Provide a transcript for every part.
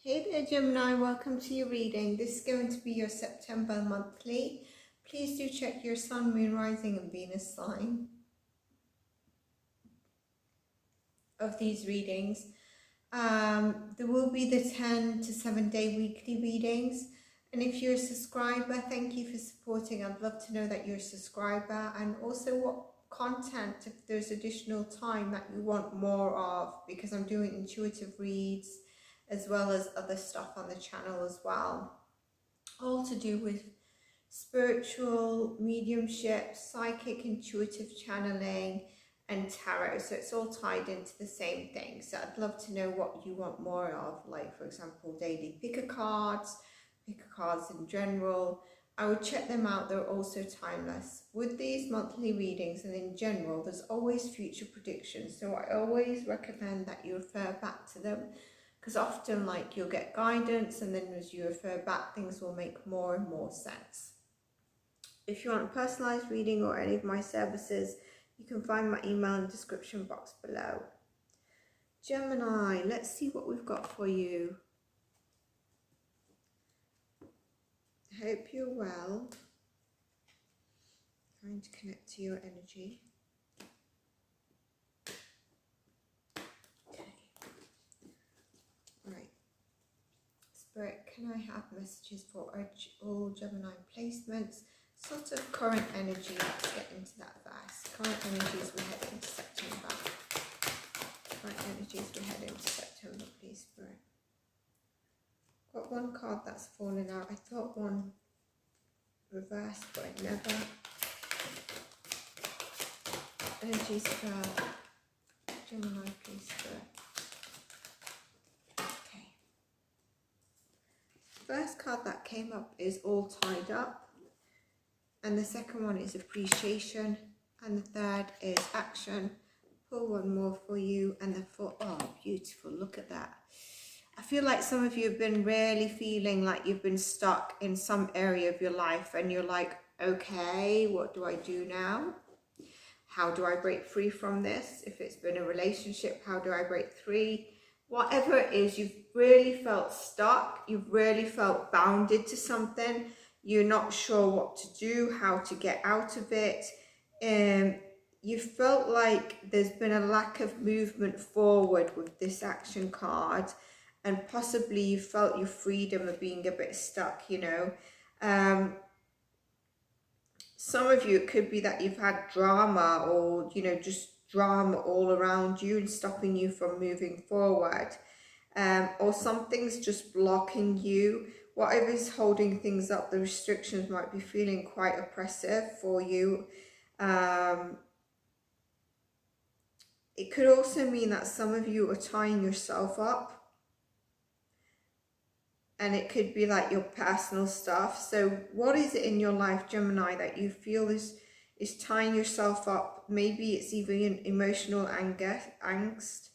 Hey there Gemini, welcome to your reading. This is going to be your September monthly. Please do check your Sun, Moon, Rising and Venus sign of these readings. There will be the 10 to 7 day weekly readings. And if you're a subscriber, thank you for supporting. I'd love to know that you're a subscriber, and also what content, if there's additional time that you want more of, because I'm doing intuitive reads as well as other stuff on the channel as well, all to do with spiritual, mediumship, psychic, intuitive channeling and tarot. So it's all tied into the same thing. So I'd love to know what you want more of, like for example daily picker cards in general. I would check them out. They're also timeless. With these monthly readings and in general, there's always future predictions, so I always recommend that you refer back to them, because often like you'll get guidance and then as you refer back, things will make more and more sense. If you want a personalized reading or any of my services, you can find my email in the description box below. Gemini, let's see what we've got for you. I hope you're well. Trying to connect to your energy. Spirit, can I have messages for all Gemini placements? Sort of current energy. Let's get into that first. Current energies we head into September. Current energies we head into September, please, Spirit. Got one card that's fallen out. I thought one reversed, but it never. Energies for Gemini, please, Spirit. First card that came up is all tied up, and the second one is appreciation, and the third is action. Pull one more for you, and the fourth, oh beautiful, look at that. I feel like some of you have been really feeling like you've been stuck in some area of your life and you're like, okay, what do I do now? How do I break free from this? If it's been a relationship, how do I break free? Whatever it is, you've really felt stuck, you've really felt bounded to something, you're not sure what to do, how to get out of it. You felt like there's been a lack of movement forward with this action card, and possibly you felt your freedom of being a bit stuck, you know. Some of you, it could be that you've had drama, or, you know, just drama all around you and stopping you from moving forward, or something's just blocking you. Whatever's holding things up, the restrictions might be feeling quite oppressive for you. It could also mean that some of you are tying yourself up, and it could be like your personal stuff. So what is it in your life, Gemini, that you feel is tying yourself up? Maybe it's either an emotional angst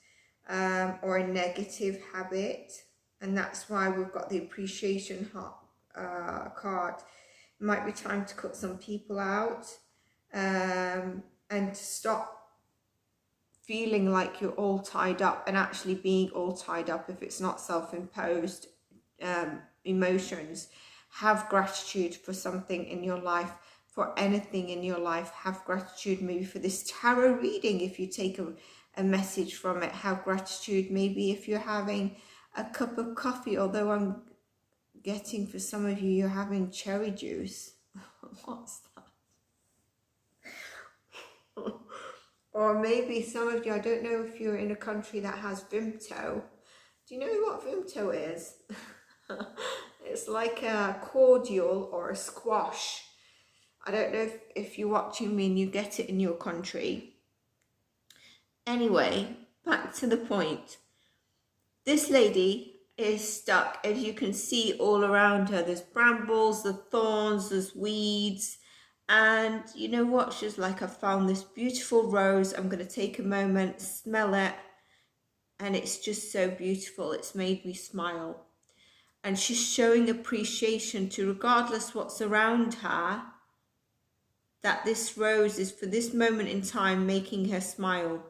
or a negative habit, and that's why we've got the appreciation card. It might be time to cut some people out, and to stop feeling like you're all tied up and actually being all tied up if it's not self-imposed emotions. Have gratitude for something in your life, for anything in your life. Have gratitude maybe for this tarot reading. If you take a message from it, have gratitude. Maybe if you're having a cup of coffee, although I'm getting for some of you, you're having cherry juice. What's that? Or maybe some of you, I don't know if you're in a country that has Vimto. Do you know what Vimto is? It's like a cordial or a squash. I don't know if you're watching me and you get it in your country. Anyway, back to the point. This lady is stuck, as you can see all around her. There's brambles, there's thorns, there's weeds. And you know what? She's like, I found this beautiful rose. I'm going to take a moment, smell it. And it's just so beautiful. It's made me smile. And she's showing appreciation to, regardless what's around her, that this rose is for this moment in time making her smile.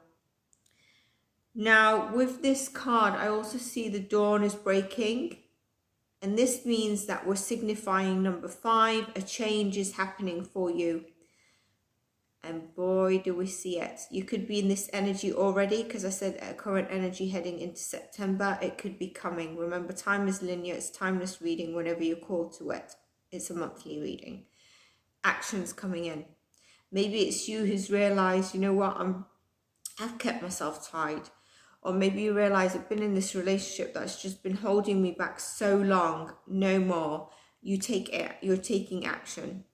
Now, with this card, I also see the dawn is breaking. And this means that we're signifying number 5, a change is happening for you. And boy, do we see it. You could be in this energy already, because I said current energy heading into September. It could be coming. Remember, time is linear. It's timeless reading whenever you're called to it. It's a monthly reading. Actions coming in. Maybe it's you who's realized, you know what, I've kept myself tied. Or maybe you realize I've been in this relationship that's just been holding me back so long. No more. You're taking action.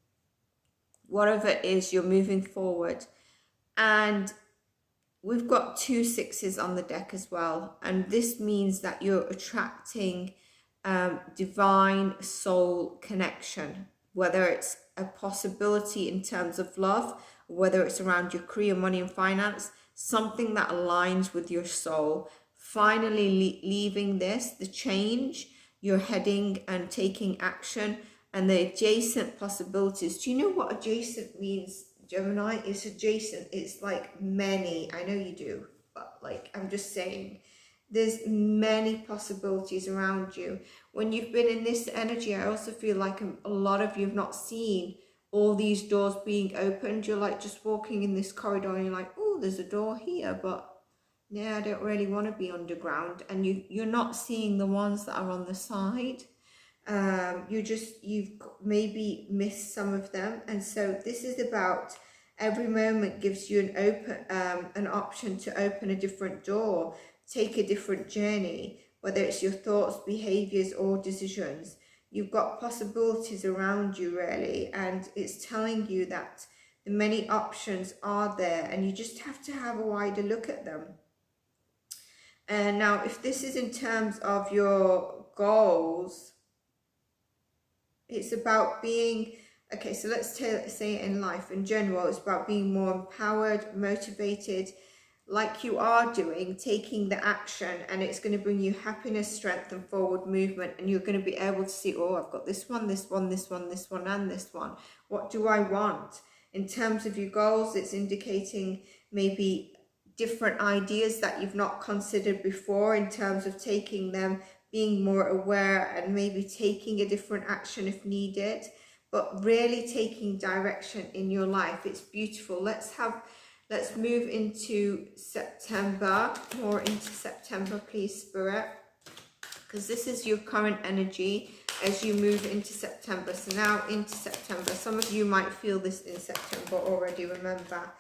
Whatever it is, you're moving forward. And we've got 2 6s on the deck as well. And this means that you're attracting divine soul connection, whether it's a possibility in terms of love, whether it's around your career, money and finance, something that aligns with your soul. Finally leaving the change, you're heading and taking action, and the adjacent possibilities. Do you know what adjacent means, Gemini? It's adjacent. It's like many. I know you do, but like, I'm just saying, there's many possibilities around you. When you've been in this energy, I also feel like a lot of you have not seen all these doors being opened. You're like just walking in this corridor and you're like, oh, there's a door here, but yeah, I don't really want to be underground. And you're not seeing the ones that are on the side. You've maybe missed some of them. And so this is about every moment gives you an option to open a different door, take a different journey, whether it's your thoughts, behaviors or decisions. You've got possibilities around you, really, and it's telling you that the many options are there and you just have to have a wider look at them. And now, if this is in terms of your goals, it's about being, okay, so let's say it in life in general, it's about being more empowered, motivated, like you are doing, taking the action, and it's going to bring you happiness, strength and forward movement, and you're going to be able to see, oh, I've got this one, this one, this one, this one and this one. What do I want? In terms of your goals, it's indicating maybe different ideas that you've not considered before, in terms of taking them, being more aware and maybe taking a different action if needed, but really taking direction in your life. It's beautiful. Let's move into September, more into September, please, Spirit, because this is your current energy as you move into September. So now into September, some of you might feel this in September already, remember.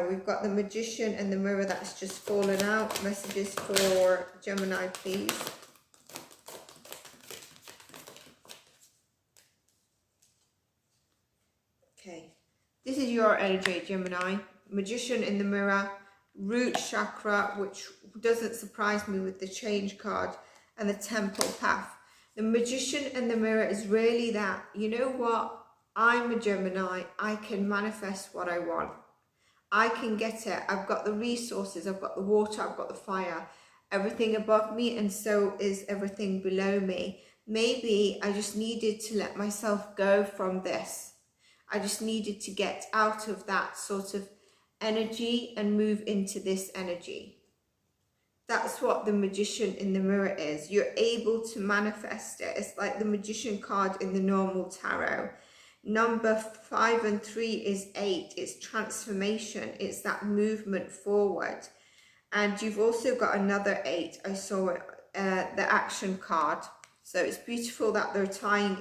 We've got the Magician and the Mirror that's just fallen out. Messages for Gemini, please. Okay. This is your energy, Gemini. Magician in the Mirror, root chakra, which doesn't surprise me with the change card, and the temple path. The Magician in the Mirror is really that, you know what, I'm a Gemini, I can manifest what I want. I can get it. I've got the resources, I've got the water, I've got the fire, everything above me, and so is everything below me. Maybe I just needed to let myself go from this. I just needed to get out of that sort of energy and move into this energy. That's what the Magician in the Mirror is. You're able to manifest it. It's like the Magician card in the normal tarot. Number 5 and 3 is 8. It's transformation. It's that movement forward. And you've also got another 8. I saw it, the action card. So it's beautiful that they're tying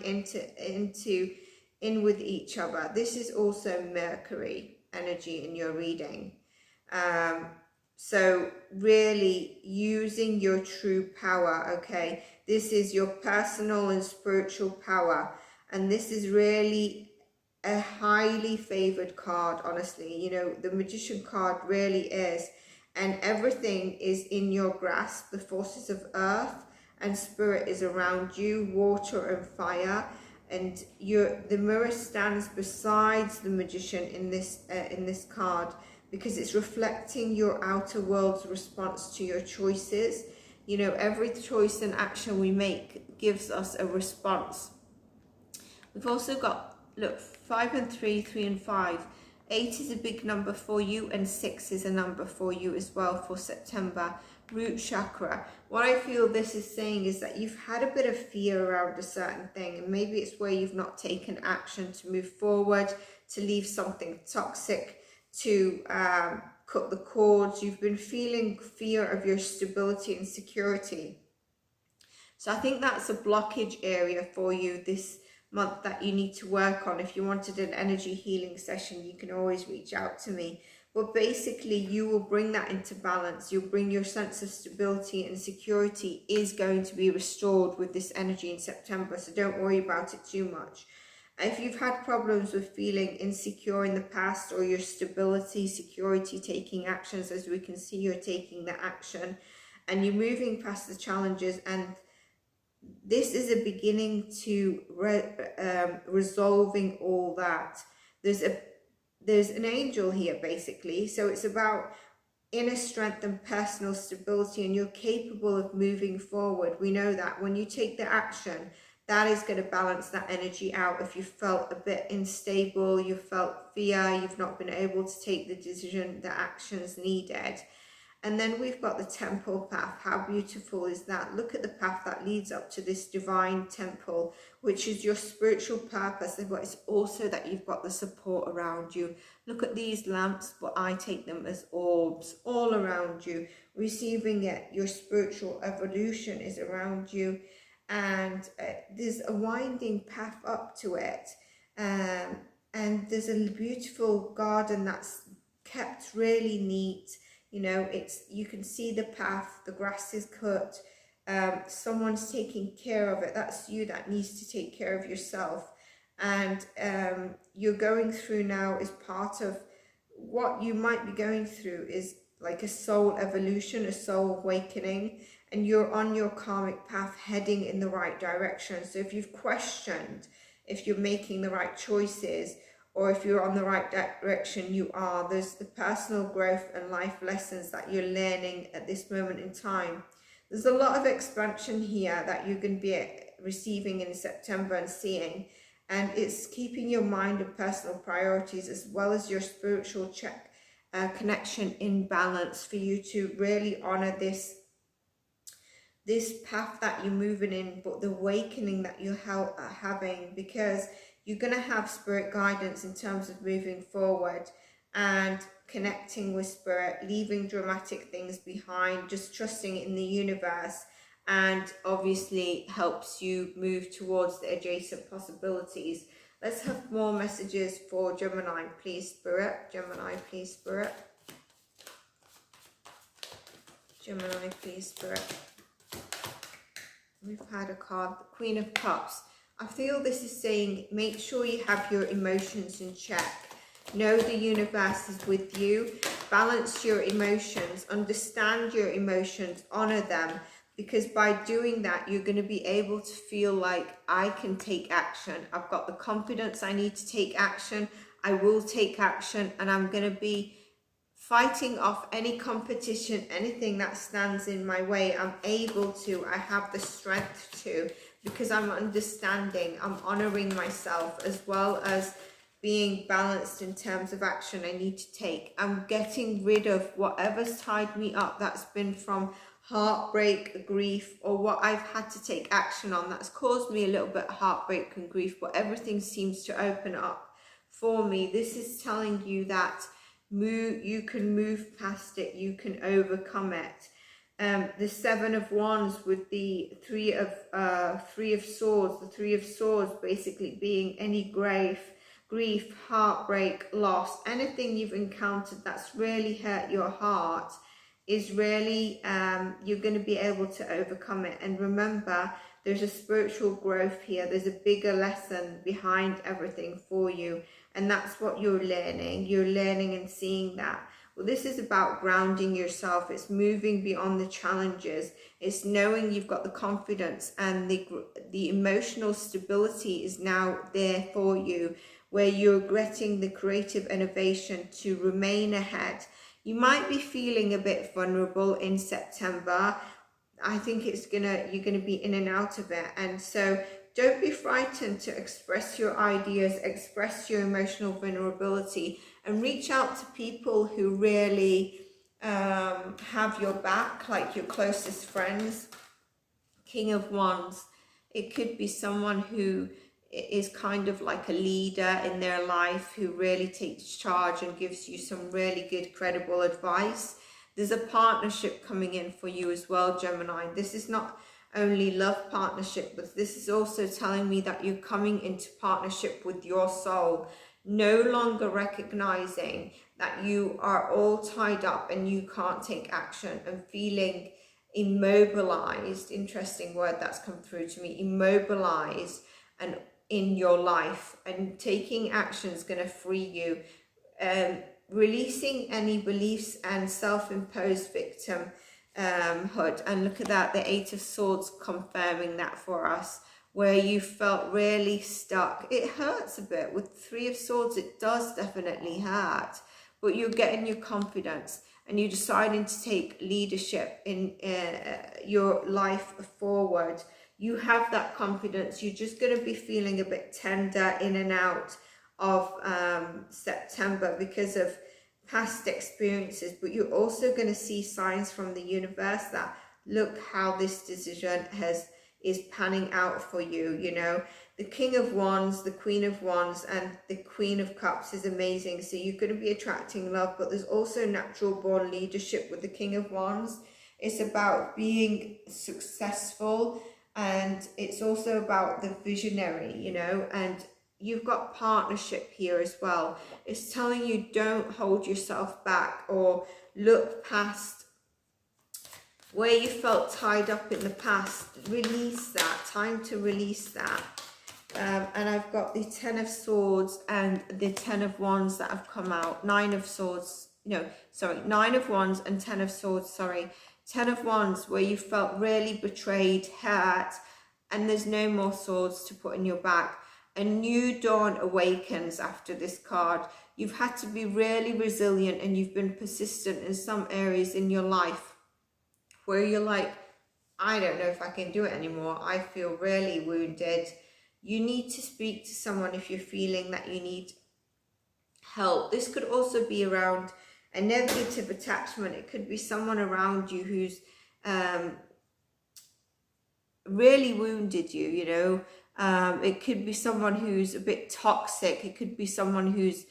in with each other. This is also Mercury energy in your reading. So really using your true power, okay? This is your personal and spiritual power. And this is really a highly favored card, honestly. You know, the Magician card really is. And everything is in your grasp. The forces of earth and spirit is around you, water and fire. And the Mirror stands besides the Magician in this card, because it's reflecting your outer world's response to your choices. You know, every choice and action we make gives us a response. We've also got, look, 5 and 3, 3 and 5. 8 is a big number for you, and 6 is a number for you as well for September. Root chakra. What I feel this is saying is that you've had a bit of fear around a certain thing, and maybe it's where you've not taken action to move forward, to leave something toxic, to cut the cords. You've been feeling fear of your stability and security. So I think that's a blockage area for you this month that you need to work on. If you wanted an energy healing session, you can always reach out to me. But basically, you will bring that into balance. You'll bring your sense of stability and security is going to be restored with this energy in September. So don't worry about it too much. If you've had problems with feeling insecure in the past, or your stability, security, taking actions, as we can see, you're taking the action and you're moving past the challenges, and this is a beginning to resolving all that. There's an angel here, basically. So it's about inner strength and personal stability, and you're capable of moving forward. We know that when you take the action, that is going to balance that energy out. If you felt a bit unstable, you felt fear, you've not been able to take the decision, the actions needed. And then we've got the temple path. How beautiful is that? Look at the path that leads up to this divine temple, which is your spiritual purpose, but it's also that you've got the support around you. Look at these lamps, but I take them as orbs all around you, receiving it. Your spiritual evolution is around you, and there's a winding path up to it, and there's a beautiful garden that's kept really neat. You know, you can see the path, the grass is cut, someone's taking care of it. That's you that needs to take care of yourself. And you're going through now is part of what you might be going through, is like a soul evolution, a soul awakening, and you're on your karmic path heading in the right direction. So if you've questioned if you're making the right choices, or if you're on the right direction, you are. There's the personal growth and life lessons that you're learning at this moment in time. There's a lot of expansion here that you're going to be receiving in September and seeing. And it's keeping your mind and personal priorities, as well as your spiritual connection in balance, for you to really honor this path that you're moving in, but the awakening that you're having, because you're going to have spirit guidance in terms of moving forward and connecting with spirit, leaving dramatic things behind, just trusting in the universe, and obviously helps you move towards the adjacent possibilities. Let's have more messages for Gemini, please, Spirit. Gemini, please, Spirit. Gemini, please, Spirit. We've had a card, the Queen of Cups. I feel this is saying, make sure you have your emotions in check. Know the universe is with you. Balance your emotions. Understand your emotions. Honor them. Because by doing that, you're going to be able to feel like, I can take action. I've got the confidence I need to take action. I will take action. And I'm going to be fighting off any competition, anything that stands in my way. I'm able to. I have the strength to. Because I'm understanding, I'm honoring myself, as well as being balanced in terms of action I need to take. I'm getting rid of whatever's tied me up, that's been from heartbreak, grief, or what I've had to take action on that's caused me a little bit of heartbreak and grief, but everything seems to open up for me. This is telling you that you can move past it, you can overcome it. The Seven of Wands with the Three of Swords. The Three of Swords basically being any grief, heartbreak, loss, anything you've encountered that's really hurt your heart is really, you're going to be able to overcome it. And remember, there's a spiritual growth here. There's a bigger lesson behind everything for you. And that's what you're learning. You're learning and seeing that. Well, this is about grounding yourself. It's moving beyond the challenges. It's knowing you've got the confidence, and the emotional stability is now there for you, where you're getting the creative innovation to remain ahead. You might be feeling a bit vulnerable in September. I think you're gonna be in and out of it. And so don't be frightened to express your ideas, express your emotional vulnerability, and reach out to people who really have your back, like your closest friends. King of Wands, it could be someone who is kind of like a leader in their life, who really takes charge and gives you some really good, credible advice. There's a partnership coming in for you as well, Gemini. This is not only love partnership, but this is also telling me that you're coming into partnership with your soul, no longer recognizing that you are all tied up and you can't take action, and feeling immobilized. Interesting word that's come through to me, immobilized, and in your life, and taking action is going to free you. Releasing any beliefs and self-imposed victimhood. And look at that, the Eight of Swords confirming that for us, where you felt really stuck. It hurts a bit. With Three of Swords, it does definitely hurt, but you're getting your confidence and you're deciding to take leadership in your life forward. You have that confidence. You're just going to be feeling a bit tender in and out of September because of past experiences, but you're also going to see signs from the universe that look how this decision is panning out for you. You know, the King of Wands, the Queen of Wands, and the Queen of Cups is amazing. So you're going to be attracting love, but there's also natural born leadership with the King of Wands. It's about being successful, and it's also about the visionary, you know, and you've got partnership here as well. It's telling you don't hold yourself back or look past where you felt tied up in the past. Release that. Time to release that. And I've got the Ten of Swords and the Ten of Wands that have come out. Nine of Swords. No, sorry. Nine of Wands and Ten of Swords. Sorry. Ten of Wands, where you felt really betrayed, hurt, and there's no more swords to put in your back. A new dawn awakens after this card. You've had to be really resilient, and you've been persistent in some areas in your life where you're like, I don't know if I can do it anymore. I feel really wounded. You need to speak to someone if you're feeling that you need help. This could also be around a negative attachment. It could be someone around you who's really wounded you, you know. It could be someone who's a bit toxic. It could be someone who's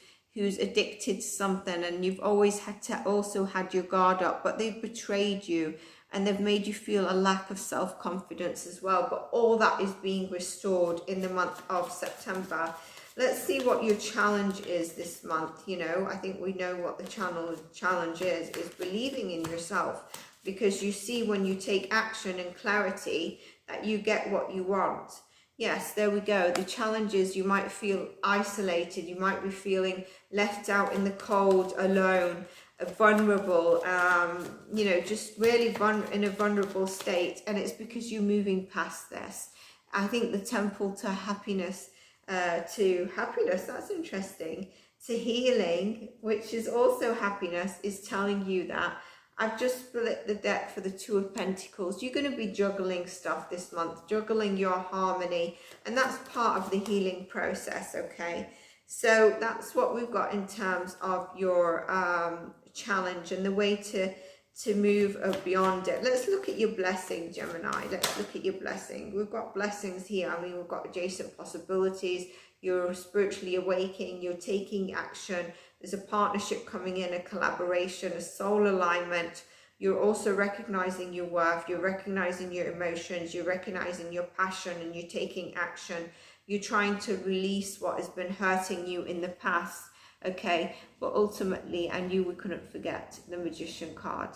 addicted to something, and you've always had to also had your guard up, but they've betrayed you and they've made you feel a lack of self-confidence as well. But all that is being restored in the month of September. Let's see what your challenge is this month. You know, I think we know what the challenge is believing in yourself, because you see when you take action and clarity that you get what you want. Yes, there we go. The challenge is you might feel isolated. You might be feeling left out in the cold, alone, vulnerable, you know, just really in a vulnerable state. And it's because you're moving past this. I think the temple to happiness, that's interesting, to healing, which is also happiness, is telling you that I've just split the deck for the Two of Pentacles. You're going to be juggling stuff this month, juggling your harmony, and that's part of the healing process, okay? So that's what we've got in terms of your challenge and the way to move beyond it. Let's look at your blessing, Gemini. Let's look at your blessing. We've got blessings here. I mean, we've got adjacent possibilities. You're spiritually awakening. You're taking action. There's a partnership coming in, a collaboration, a soul alignment. You're also recognizing your worth. You're recognizing your emotions. You're recognizing your passion, and you're taking action. You're trying to release what has been hurting you in the past, okay? But ultimately, I knew we couldn't forget the Magician card.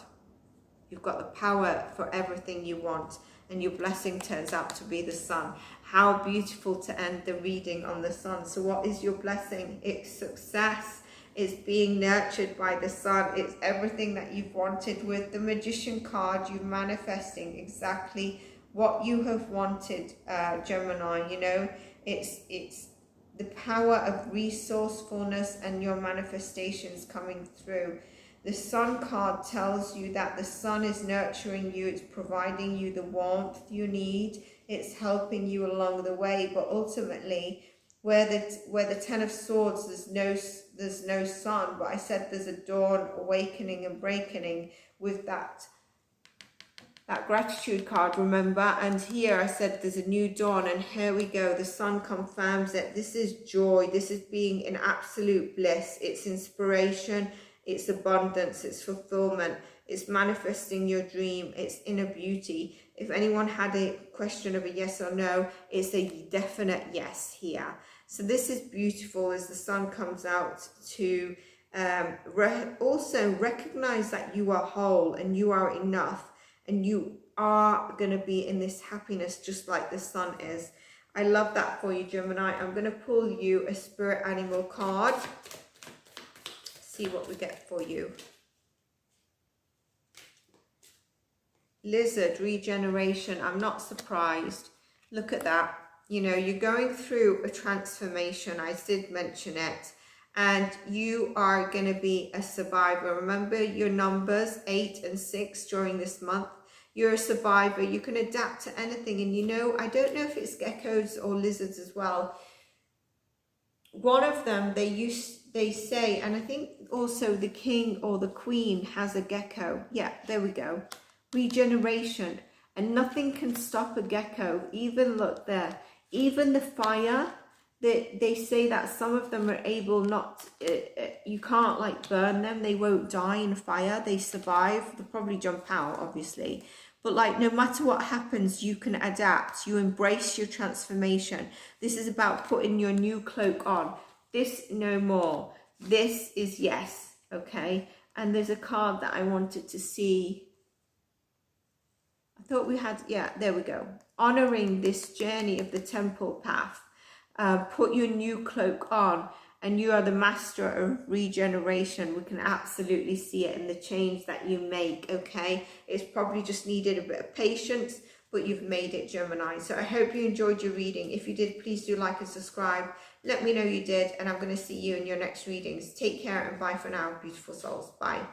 You've got the power for everything you want, and your blessing turns out to be the sun. How beautiful to end the reading on the sun. So what is your blessing? It's success. It's being nurtured by the sun. It's everything that you've wanted. With the Magician card, you're manifesting exactly what you have wanted, Gemini. You know, it's the power of resourcefulness and your manifestations coming through. The sun card tells you that the sun is nurturing you. It's providing you the warmth you need. it's helping you along the way. But ultimately, where the Ten of Swords, there's no sun, but I said there's a dawn, awakening and breaking with that gratitude card, remember? And here I said there's a new dawn, and here we go, the sun confirms it. This is joy, this is being in absolute bliss, it's inspiration, it's abundance, it's fulfillment, it's manifesting your dream, it's inner beauty. If anyone had a question of a yes or no, it's a definite yes here. So this is beautiful as the sun comes out to also recognize that you are whole and you are enough. And you are going to be in this happiness just like the sun is. I love that for you, Gemini. I'm going to pull you a spirit animal card. See what we get for you. Lizard, regeneration. I'm not surprised. Look at that. You know, you're going through a transformation. I did mention it. And you are going to be a survivor. Remember your numbers 8 and 6 during this month. You're a survivor. You can adapt to anything. And you know, I don't know if it's geckos or lizards as well. One of them, they say, and I think also the king or the queen has a gecko. Yeah, there we go. Regeneration. And nothing can stop a gecko. Even, look there, even the fire. They say that some of them are able not, you can't like burn them. They won't die in fire. They survive. They'll probably jump out, obviously. But like, no matter what happens, you can adapt. You embrace your transformation. This is about putting your new cloak on. This, no more. This is yes. Okay. And there's a card that I wanted to see. I thought we had, yeah, there we go. Honoring this journey of the temple path. Put your new cloak on, and you are the master of regeneration. We can absolutely see it in the change that you make, okay? It's probably just needed a bit of patience, but you've made it, Gemini. So I hope you enjoyed your reading. If you did, please do like and subscribe. Let me know you did, and I'm going to see you in your next readings. Take care and bye for now, beautiful souls. Bye.